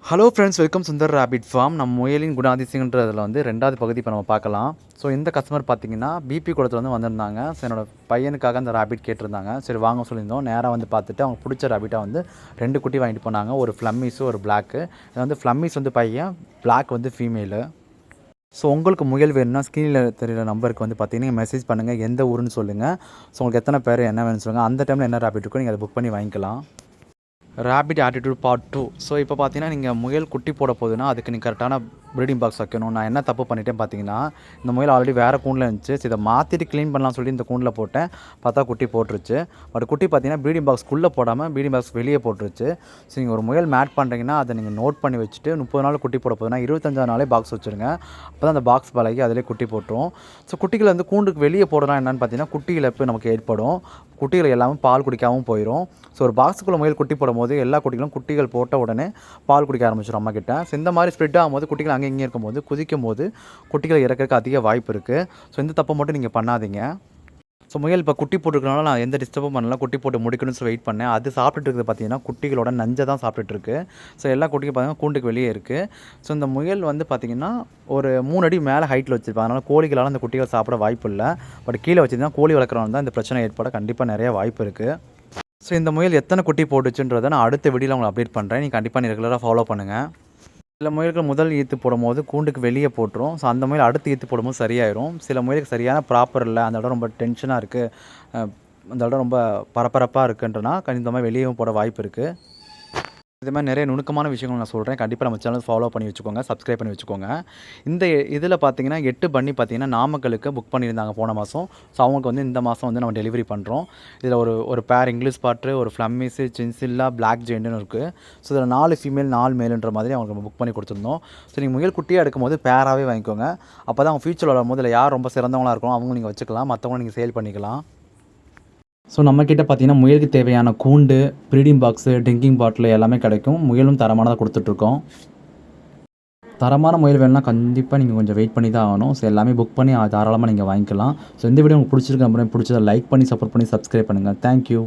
Hello friends, welcome Sundar rapid farm. நம்ம முயலின் குணாதிசயன்றதில் வந்து 2வது பகுதி இப்போ நம்ம பார்க்கலாம். ஸோ இந்த கஸ்டமர் பார்த்தீங்கன்னா பிபி குளத்தில் வந்து வந்திருந்தாங்க. ஸோ என்னோடய பையனுக்காக அந்த ரேபிட் கேட்டிருந்தாங்க. சரி வாங்க சொல்லியிருந்தோம். நேராக வந்து பார்த்துட்டு அவங்க பிடிச்ச ரேபிட்டாக வந்து 2 குட்டி வாங்கிட்டு போனாங்க. ஒரு ஃப்ளம்மிஸு, ஒரு பிளாக்கு. இது வந்து ஃப்ளம்மிஸ் வந்து பையன், பிளாக் வந்து ஃபீமேலு. ஸோ உங்களுக்கு முயல் வேணும்னா ஸ்க்ரீனில் தெரியிற நம்பருக்கு வந்து பார்த்தீங்கன்னா நீங்கள் மெசேஜ் பண்ணுங்கள், எந்த ஊருன்னு சொல்லுங்கள். ஸோ உங்களுக்கு எத்தனை பேர் என்ன வேணும்னு சொல்லுங்கள். அந்த டைமில் என்ன ரேபிட் இருக்கோ நீங்கள் அதை புக் பண்ணி வாங்கிக்கலாம். Rapid attitude part 2. ஸோ இப்போ பார்த்தீங்கன்னா நீங்கள் முயல் குட்டி போட போகுதுன்னா அதுக்கு நீங்கள் கரெக்டான ப்ரீடிங் பாக்ஸ் வைக்கணும். நான் என்ன தப்பு பண்ணிட்டேன் பார்த்தீங்கன்னா, இந்த முயல் ஆல்ரெடி வேறு கூண்டில் இருந்துச்சு. ஸோ இதை மாற்றிட்டு க்ளீன் பண்ணலாம் சொல்லி இந்த கூண்டில் போட்டேன். பார்த்தா குட்டி போட்டுருச்சு. பட் குட்டி பார்த்தீங்கன்னா ப்ரீடிங் பாக்ஸ்க்குள்ளே போடாமல் ப்ரீடிங் பாக்ஸ் வெளியே போட்டுருச்சு. ஸோ நீங்கள் ஒரு முயல் மேட் பண்ணுறீங்கன்னா அதை நீங்கள் நோட் பண்ணி வச்சுட்டு 30 நாள் குட்டி போட போகுதுன்னா 25ஆம் நாளே பாக்ஸ் வச்சுருங்க. அப்போ தான் அந்த பாக்ஸ் பழகி அதிலே குட்டி போட்டுரும். ஸோ குட்டிகளை வந்து கூண்டுக்கு வெளியே போடலாம் என்னென்னு பார்த்தீங்கன்னா குட்டி இழப்பு நமக்கு ஏற்படும். குட்டிகள் எல்லாமே பால் குடிக்காமல் போயிடும். ஸோ ஒரு பாக்ஸுக்குள்ளே முயல் குட்டி போடும்போது எல்லா குட்டிகளும் குட்டிகள் போட்ட உடனே பால் குடிக்க ஆரம்பிச்சிடும் அம்மா கிட்ட. ஸோ இந்த மாதிரி ஸ்ப்ரெட் ஆகும்போது குட்டிகள் அங்கே இங்கே இருக்கும்போது குதிக்கும் போது குட்டிகள் இறக்கிறதுக்கு அதிக வாய்ப்பு இருக்குது. ஸோ இந்த தப்பை மட்டும் நீங்கள் பண்ணாதீங்க. ஸோ முயல் இப்போ குட்டி போட்டுருக்கனால நான் எந்த டிஸ்டர்பும் பண்ணல. குட்டி போட்டு முடிக்கணும்னு சொல்லி வெயிட் பண்ணேன். அது சாப்பிட்டுட்டு இருக்குது பார்த்தீங்கன்னா குட்டிகளோட நஞ்சை தான் சாப்பிட்டுட்டு. ஸோ எல்லா குட்டிக்கும் பார்த்தீங்கன்னா கூண்டுக்கு வெளியே இருக்குது. ஸோ இந்த முயல் வந்து பார்த்திங்கன்னா ஒரு 3 அடி மேலே ஹைட்டில் வச்சுருப்பேன். அதனால் கோழிகளால் அந்த குட்டிகள் சாப்பிட வாய்ப்பு இல்லை. பட் கீழே வச்சுருந்தா கோழி வளர்க்குறவங்க தான் இந்த பிரச்சனை ஏற்பட கண்டிப்பாக நிறைய வாய்ப்பு இருக்குது. ஸோ இந்த முயல் எத்தனை குட்டி போட்டுச்சுன்றதை நான் அடுத்த வீடியோவில் உங்களை அப்டேட் பண்ணுறேன். நீங்கள் கண்டிப்பாக ரெகுலராக ஃபாலோ பண்ணுங்கள். சில முயல்கள் முதல் ஈத்து போடும்போது கூண்டுக்கு வெளியே போட்டுரும். ஸோ அந்த முயல் அடுத்து ஈத்து போடும்போது சரியாயிரும். சில முயலுக்கு சரியான ப்ராப்பர் இல்லை, அந்த இடம் ரொம்ப டென்ஷனாக இருக்குது, அந்த இடம் ரொம்ப பரபரப்பாக இருக்குன்றனா இந்த மாதிரி வெளியேவும் போட வாய்ப்பு இருக்குது. இது மாதிரி நிறைய நுணுக்கமான விஷயங்கள் நான் சொல்கிறேன். கண்டிப்பாக நம்ம சேனல் ஃபாலோ பண்ணி வச்சுக்கோங்க, சப்ஸ்கிரைப் பண்ணி வச்சுக்கோங்க. இந்த இதில் பார்த்தீங்கன்னா 8 பன்னி பார்த்தீங்கன்னா நாமக்கலுக்கு புக் பண்ணியிருந்தாங்க போன மாதம். ஸோ அவங்களுக்கு வந்து இந்த மாதம் வந்து நம்ம டெலிவரி பண்ணுறோம். இதில் ஒரு பேர் இங்கிலீஷ் பாட்ரு, ஒரு ஃப்ளம்மிஸு, சின்சில்லா, பிளாக் ஜெயின்ட்னு இருக்குது. ஸோ இதில் 4 ஃபீமேல் 4 மேலுன்ற மாதிரி அவங்களுக்கு நம்ம புக் பண்ணி கொடுத்துருந்தோம். ஸோ நீங்கள் முயல் குட்டியாக எடுக்கும்போது பேராகவே வாங்கிக்கோங்க. அப்போ தான் அவங்க ஃபியூச்சரில் வரும்போது இதில் யார் ரொம்ப சிறந்தவங்களாக இருக்கணும் அவங்க நீங்கள் வச்சுக்கலாம், மற்றவங்க நீங்கள் சேல் பண்ணிக்கலாம். ஸோ நம்மக்கிட்ட பார்த்தீங்கன்னா முயலுக்கு தேவையான கூண்டு, ப்ரீடிங் பாக்ஸு, ட்ரிங்கிங் பாட்டில் எல்லாமே கிடைக்கும். முயலும் தரமானதாக கொடுத்துட்ருக்கோம். தரமான முயல் வேணும்னா கண்டிப்பாக நீங்கள் கொஞ்சம் வெயிட் பண்ணி தான் ஆகணும். ஸோ எல்லாமே புக் பண்ணி தாராளமாக நீங்கள் வாங்கிக்கலாம். ஸோ இந்த வீடியோ உங்களுக்கு பிடிச்சிருக்கு, பிடிச்சதை லைக் பண்ணி சப்போர்ட் பண்ணி சப்ஸ்கிரைப் பண்ணுங்கள். தேங்க்யூ.